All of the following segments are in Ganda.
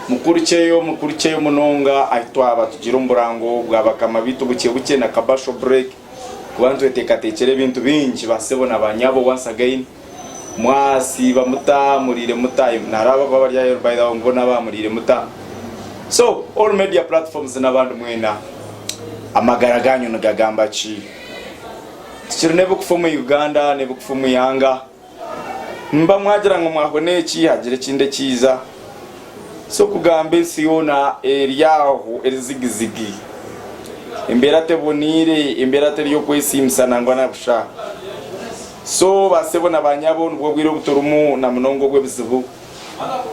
mukuricheyo munonga aitwaba tugira umurango bwabakama bitu buke na kabasho break kubantu etekatechere ibintu bingi basebona abanyabo once again mwasi bamuta murire muta naraba babarya by the way ngona bamurire muta. So all media platforms n'abantu mwena amagaraganyo nagagamba chi tikiri nebukufumu Uganda nebukufumu Yanga mba mwagira ngo mwabone iki hagire kinde kiza so kugambe siona eriyaho erizigizigi imbera tebonire imbera teriyo kwesimsana ngwana busha so basebona abanyabo nubwo bwiro butorumu na munongo gwebizibu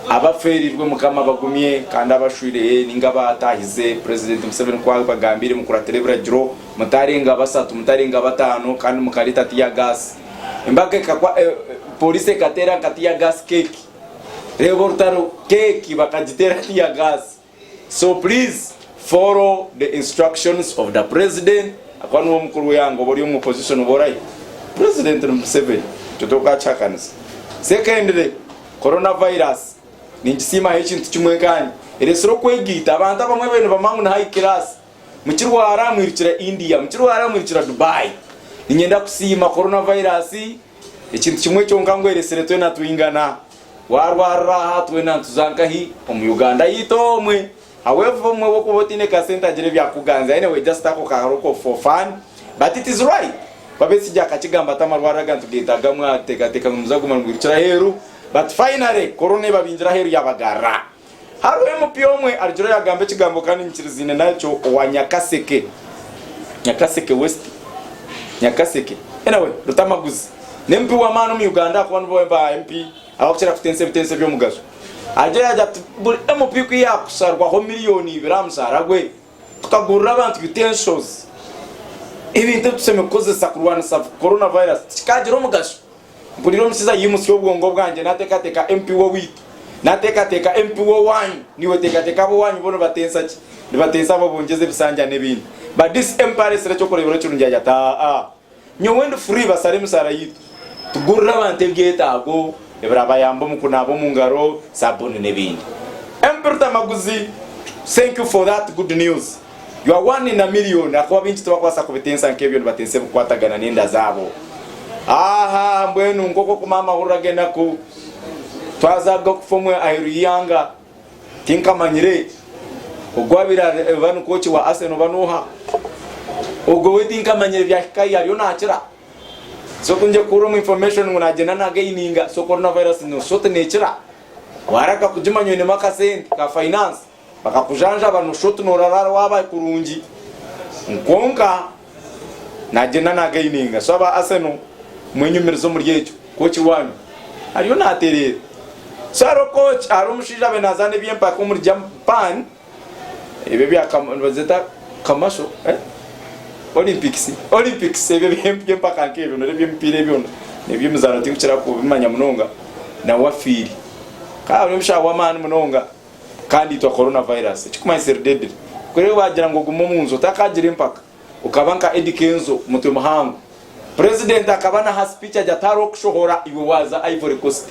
abaferirwe mukama bagumye kandi abashwire ninga batahize president Museveni kwa bagambire mukura telebra jiro mutarenga basatu mutarenga batano kandi mukarita tiya gas imbake kwa police katera katiya gas cake rebortaro cake bakajitera tiya gas. So please follow the instructions of the president akwanu mukuru yango bori mu position borai president Museveni tutoka chakanisa. Secondly, coronavirus ningisima hekintu kimwe kandi eresoro kwegita abantu abamwe bene bamangu na high class mukirwara mwirikira India mukirwara mwirikira Dubai ninyenda kusima coronavirus ekintu kimwe cyonka ngo eresere twe natwingana warwara hatwe ntuzankahi mu Uganda yitomwe however mwe boko botine ka center gire byakuganza anyway just ako karoko for fun but it is right babesi jaka kigamba tamarwara gantu gitaga mwateka muzaguma mwirikira heru. But finally, corona babinjira heru yabagara. Haru MP omwe arijoro yagambe kigambo kandi nkirizine nacho wa Nyakaseke. Nyakaseke West. Nyakaseke. Anyway, rutamaguzi. Nempi wa manu mu Uganda kwa nbo ba MP abakira kutense byo mugazo. Aje yaja MP ku yakusarwa ho miliyoni biramusaragwe. Tukagurira abantu utensils. Ibintu tuseme koze sakurwana sa coronavirus. Kikagiro mugazo. Mpuliro msiza yimusi obwongo bwanje natekateka MP wo witu natekateka MP wo wanyu niwe tekateka bo wanyu bono batensa ki nibatensa bo bongeze bisanja nebindi but this empire sere cyo korebera cyo njya ta nyowendo free basare musara yitu tugurira bante byetago ebra bayambo mukunabo mungaro sabone nebindi empire tamaguzi. Thank you for that good news. You are one in a million akwa bintu twakwasa kubitensa nkebyo nibatense bukwatagana nenda zabo. Aha mbwenu ngoko kumama uragenda ku twazaga kufomwe ayiriyanga tinkamanyire ogwabira banu kochi wa Arsenal banuha ogo wetinkamanyire byakayi ariyo nakira so kunje kurumu information munagena na gaininga so coronavirus no sote nekira waraka kujimanyo ne makasenti ka finance bakakujanja banu shoto norarara waba kurungi nkonka najena na gaininga so aba Arsenal mwenyumirizo muri yecho coach wanyu ariyo naterere saro coach arumushija benazane byempa ko muri Japan ebe byakamazeta kamasho Olympics ebe byempa kankero no byempire byono nebyo muzana tikukira ko bimanya munonga na wafiri ka umusha wa man munonga kandi to coronavirus kikumayisere dede kure wagira ngo gumo munzo takagire impaka ukabanka edikenzo mutwe muhango president akabana ha speech ajataro kushohora iwe waza Ivory Coast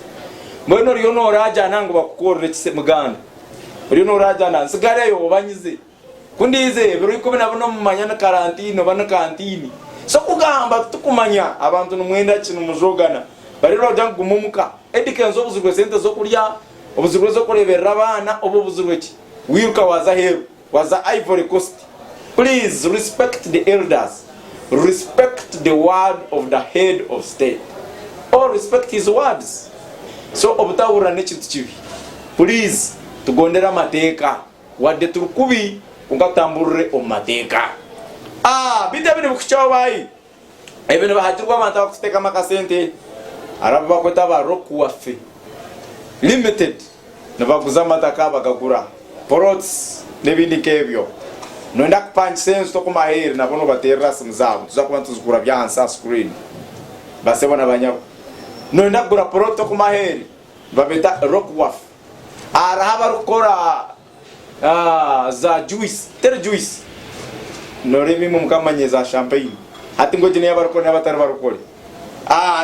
mbona riyo no raja nango bakukorere kise muganda riyo no raja nan sigareyo banyize kundize biro ikubina bono mumanya na karantino bana kantini so kugamba tukumanya abantu numwenda kinu mujogana bari roja gumumuka edikenzo buzurwe sente zo kurya obuzurwe zo kurebera abana obuzurwe ki wiruka waza heru waza Ivory Coast. Please respect the elders. Respect the word of the head of state, or respect his words. So obutawura nekintu kibi. Please tugondera mateka wadde turukubi ungatamburire omateka. Bidabine bukuchawa bayi ebene bahatirwa abantu bakuteka makasente araba bakweta ba Rockwafe Limited nabaguza mataka bagagura porots nebindi kebyo nonda kupanch sense to kumaheri nabono baterra simzabo tuzakuba tuzukura byansa screen basebona banyabo nonda kugura poroto kumaheri babeta Rockwafe arahaba rukora za juice juice noremi mumkamanye za champagne ati ngoje ne yabarukora n'abatari barukore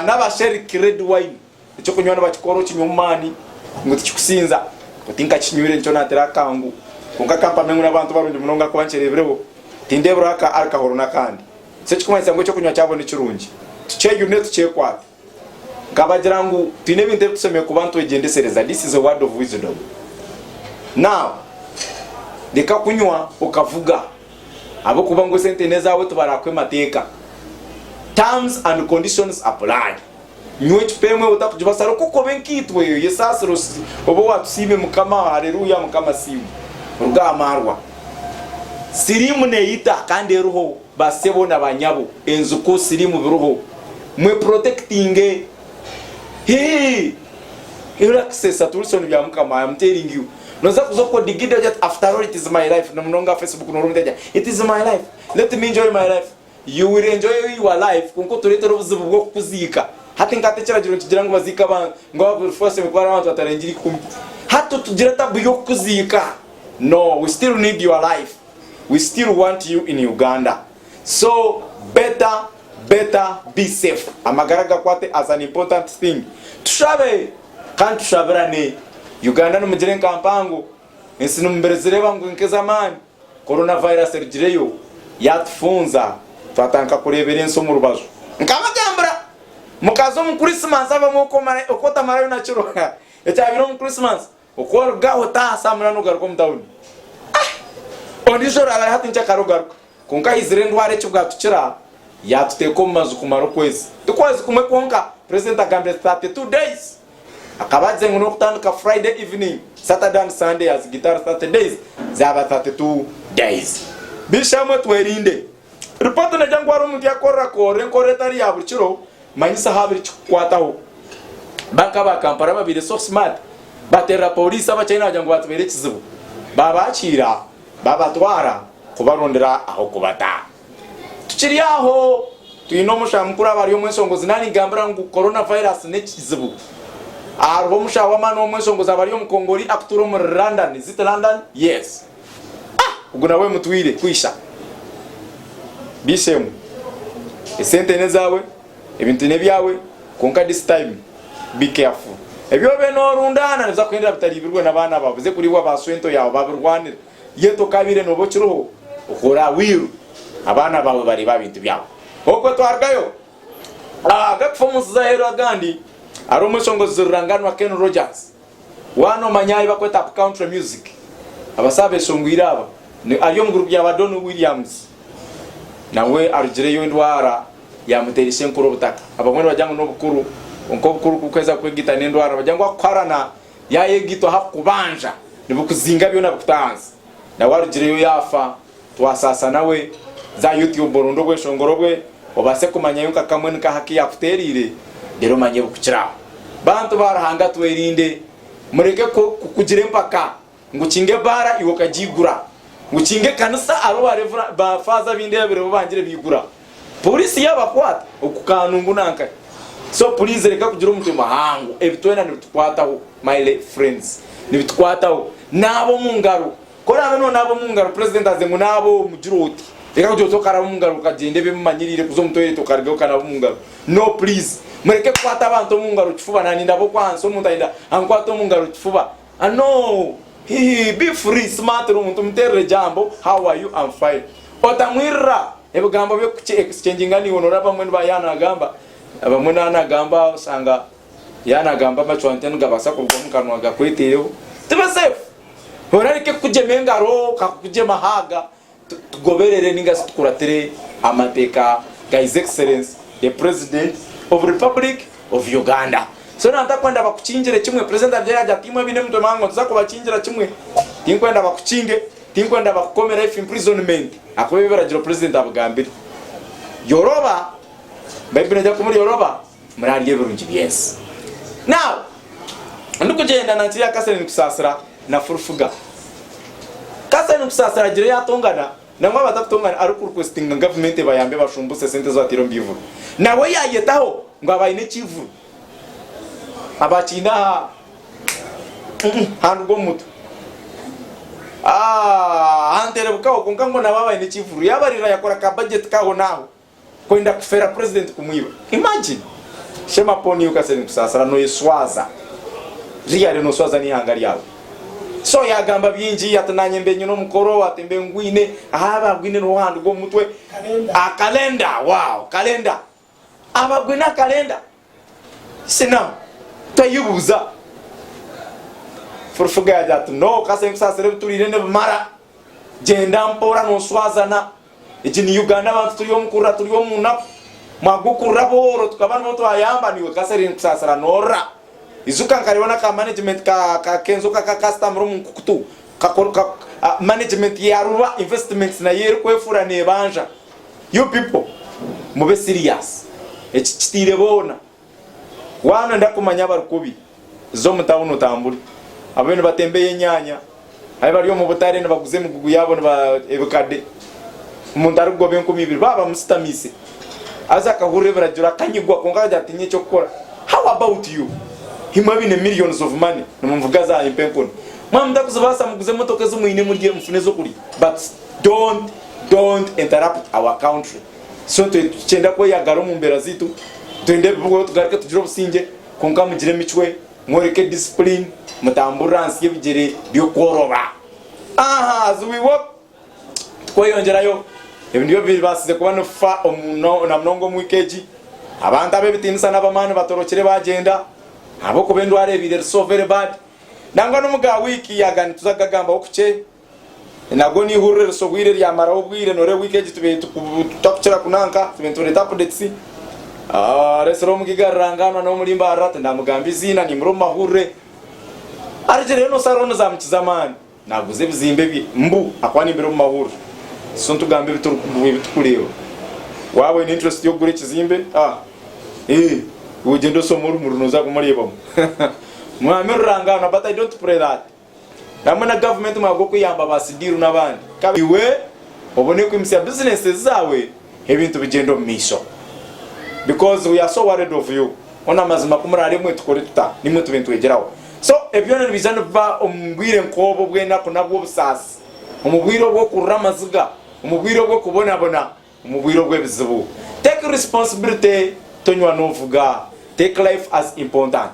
n'abasheri red wine cyo kunywa n'abakikoro kinyumani ngo tikikusinza kutinka chinyure ncho natera kangu kunga kampa mengu n'abantu barundi munonga kubancerebereho tindebura aka alcohol nakandi sechi kumanisa ngo cyo kunywa cyabo ni kirungi tuchege ne tuchekwata ngabagira ngo tine binde tuseme ku bantu egendesereza. This is a word of wisdom. Now deka kunywa ukavuga abo kuba ngo sentene zawe tubarakwe mateka, terms and conditions apply. Nywe chipemwe utakujibasaro kuko benkitwe yesasrosi obo watusime mukama. Haleluya mukama simu ruga amarwa sirimu neita kandi ruho basebo n'abanyabo enzuko sirimu biruho mwe protecting access solution bya mukama. I'm telling you noza kuzoko digida just after all it is my life no mnonga Facebook no rumteja it is my life, let me enjoy my life. You will enjoy your life kunko turetero buzibu bwo kuzika hati ngate kiragiro kigira ngo bazika ba ngo force me kwara abantu batarengira 10 hato tugira tabu yo kuzika. No, we still need your life, we still want you in Uganda. So better be safe. Amagaraga kwate as an important thing. Tushabe kandi tushaberane Uganda no mujire kampango ensino mberezere bangu nkezamani coronavirus rigireyo yatufunza twatanka kurebera enso mu rubazo nkamagambra mukazo mu Christmas aba moko mara okota mara na chiroka etabiro mu Christmas okora gaho ta samra no garko mtawuni ondishora ala hati nchakaro garko konka izire ndware cyubwa tukira yatuteko mazu kumaro kwezi tukwazi kumwe konka president agambe 32 days akabaze ngono kutandika Friday evening Saturday and Sunday as guitar Saturdays zaba 32 days bishamwe twerinde report na jangwaro mu yakora kore nkoretari ya burchiro manyisa habiri kwataho bakaba kampara babire so smart batera police abachina jangu batubere kizibu babachira babatwara kubarondera aho kubata tukiri aho tuyino mushamukura bari yo mwensongozi nani gambara ngo coronavirus ne kizibu arbo mushawa mano mwensongozi bari yo mukongori akuturo mu London. Is it London? Yes. Ubwo nawe mutwire kwisha bishemu esentene zawe ebintu ne byawe konka this time be careful. Ebyo beno rundana niza kwendera bitaribirwe nabana bavuze kuri wa baswento yawe babirwanira yeto kabire no bokiruho ukora wiru abana bawe bari babintu byabo okwe twargayo gakfomus zahero agandi ari musongozi ruranganwa Ken Rogers wano manyayi bakweta up country music abasabe songwira aba ni ariyo mu group ya Don Williams nawe arjireyo ndwara ya muterishe nkuru butaka abamwe bajyango no bukuru onko bukuru kukweza kwegita n'indwara bajyango kwarana yaye gito hakubanja nibukuzinga byo nabukutanza na warjireyo yafa twasasa nawe za YouTube borundo bwe shongorobwe obase kumanya yunka kamwe nka haki ya kuterire rero manye bukira bantu barahanga twerinde mureke ko kukugire mpaka ngukinge bara iwo kajigura ngukinge kanisa aro barevra ba faza bindebere bangire bigura polisi yabakwata okukanungu nanka. So please reka kugira umutima hangu ebitwena nibitukwataho my friends nibitukwataho nabo mungaro kora bano nabo mungaro president azengu nabo mujiroti reka kujyo tokara mungaro kagende bimanyirire kuzo mutwere tokarga ukana mungaro. No please mureke kwata abantu mungaro kifuba nani ndabo kwanso mutainda ankwato mungaro kifuba. No be free smart umuntu mterre jambo. How are you? I'm fine. Otamwira ebugambo byo exchanging ngani onora bamwe bayana gamba abamwe nana gamba usanga yana gamba bachwante ngabasa kurwa mukanwa gakwetereho tiba safe horarike kujemengaro kakuje mahaga tugoberere ninga sikuratere amateka His Excellency the President of Republic of Uganda. So nanta kwenda bakuchinjire kimwe president byaje atimwe bine mutwe mango tuzako bachinjira kimwe tinkwenda bakuchinge tinkwenda bakukomera life imprisonment akobebera jiro president abugambira Yoruba Bible njya kumuri Yoruba murariye birungi byese. Now ndukugenda nantiya kasene kusasira na furufuga kasene kusasira jiro yatongana namwe batatongana ari ku requesting government bayambe bashumbuse sente zo atiro mbivu nawe yayetaho ngo abayine kivu abachina hango mutu antere bukaho kungango nababayine kivu yabarira yakora ka budget kaho naho kwenda kufera president kumwiba. Imagine shema poni ukaseni kusasara no yeswaza riyare no swaza ni hangari yawe so yagamba byingi yatananye mbenyo no mukoro atembe ngwine abagwine ruhando go mutwe a kalenda wow kalenda abagwina kalenda sina tayubuza forfuga that no kase msasere turire ne mara jenda mpora no swazana ejini Uganda abantu turiyo mukura turiyo muna magukura boro tukabana boto ayamba niwe kasere msasara nora izuka nkariona ka management ka kenzo ka customer munkutu ka management ya ruwa investments na yero kwefura ne banja you people mube serious ekitire bona wana ndakumanya barukubi zo mutawuno tambuli abene batembeye nyanya ayi bari mu butare ne baguze mugugu yabo ne ba ebukade umuntu ari gobe 12 baba mustamise aza kahure barajura kanyigwa konga jatinye cyo gukora. How about you? Himabine millions of money numvuga za impenkoni mwamda kuzabasa muguze motoka zo muine muri mfune zo kuri, but don't interrupt our country. So tuchenda ko yagaro mu mbera zitu twende bugo tugarike tujiro businge konka mugire micwe mworeke discipline mutamburansi y'ibigere byo koroba. Aha zuwi work koyongerayo ebindiyo bibasize kubana fa omuno na mnongo mu ikeji abantu abebitinisa n'abamana batorokere bagenda abo kubendware ebire so very bad nanga no muga wiki yagani tuzagagamba okuche nago ni hurre so gwire ryamara obwire nore wikeji tutakira kunanka tubentore updates resoro mugigarangana no mulimba arate ndamugambi zina ni mroma hurre arjere no sarono za mukizamani naguze bizimbe bi mbu akwani mbero mahurre sonto gambe bitukuleyo wawe ni interest yo gure kizimbe ugendo so muruno za kumureba mwamirangana, but I don't pray that namana government mago kuyamba basidiru nabandi kabiwe obone kwimsia businesses zawe ebintu bigendo miso, because we are so worried of you ona mazima kumurare mwe tukore tuta nimwe tubentu egeraho. So ebyone bizano ba omubwire nkobo bwena kunabwo busasi omubwiro bwo kuramaziga omubwiro bwo kubona omubwiro bwe bizibu. Take responsibility tonywa novuga, take life as important.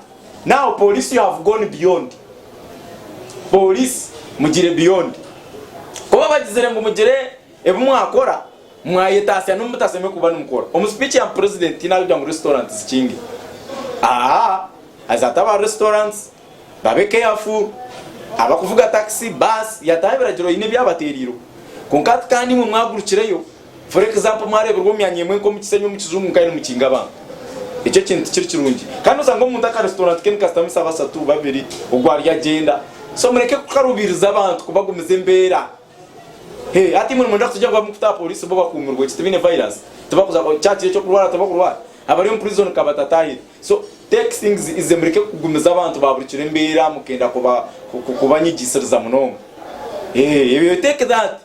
Now police, you have gone beyond. Police mugire beyond kuba bagizere ngo mugire ebumwe akora mwayetasi no mutaseme kuba numukora omu speech ya president inalujya mu restaurants kingi azataba restaurants babe careful abakuvuga taxi bus yatabira jiro ine byabateriro konkati kandi mu mwagurukireyo. For example mwarebe rwo myanyemwe ko mukisenyo mukizungu kandi mukinga banga icyo kintu kiri kirungi kandi usanga mu ndaka restaurant ken customer sabasatu babiri ugwari agenda. So mureke kukarubiriza abantu kubagumize mbera ati muri munda kujya mukuta police bo bakumirwa kitibine virus tubakuza ko chat cyo kurwara tubakurwara abari mu prison kabatataye. So take things is mureke kugumiza abantu baburikire mbera mukenda kubanyigisiriza munongo you take that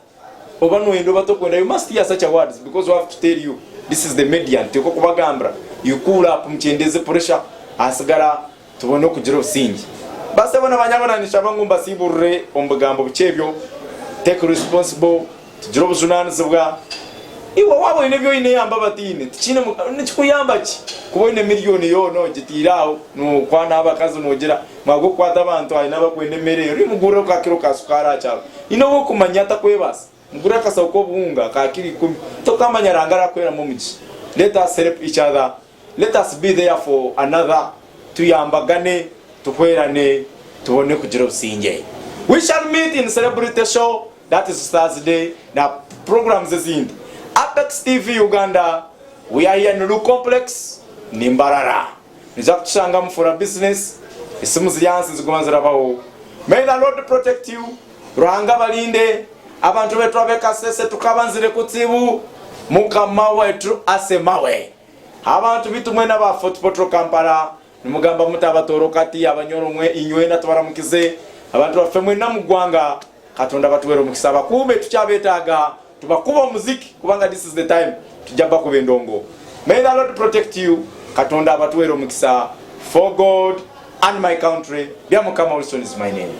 obano endo batokwenda. You must hear such words because we have to tell you this is the median tiko kubagambra you cool up mchendeze pressure asigara tubone kugira usingi base bona abanyabona nishaba ngumba siburre ombugambo bucebyo. Take responsible tugira ubuzunanize bwa iwe wabo inebyo ine yamba batine tikine nikuyamba ki kubone miliyoni yono gitiraho no kwana abakazi nogera mwago kwata abantu ayi nabakwende mere uri mugure ka kiro kasukara cyabo ino kumanyata kwebasa mugure kasa uko bunga ka kiri 10 to kamanya rangara kwera mu miji. Let us help each other, let us be there for another, tuyambagane tukwerane tubone kugira ubusinge. We shall meet in celebrity show that is Thursday na programs zindi Apex TV Uganda. We are here in Lu Complex Nimbarara nizakushanga mfura business isimu zyansi zigumanzira bawo. May the Lord protect you, Ruhanga balinde abantu betu abeka sese tukabanzire kutsibu mukama wetu asemawe abantu bitumwe n'aba Football Kampala nimugamba mutabatoro kati abanyoromwe inywena tubaramukize abantu bafemwe namugwanga katonda batuwero mukisaba kube tucyabetaga tubakuba muziki kubanga this is the time tujaba kubendongo. May the Lord protect you katonda batuwero mukisa for God and my country. Bya Mukama Wilson is my name.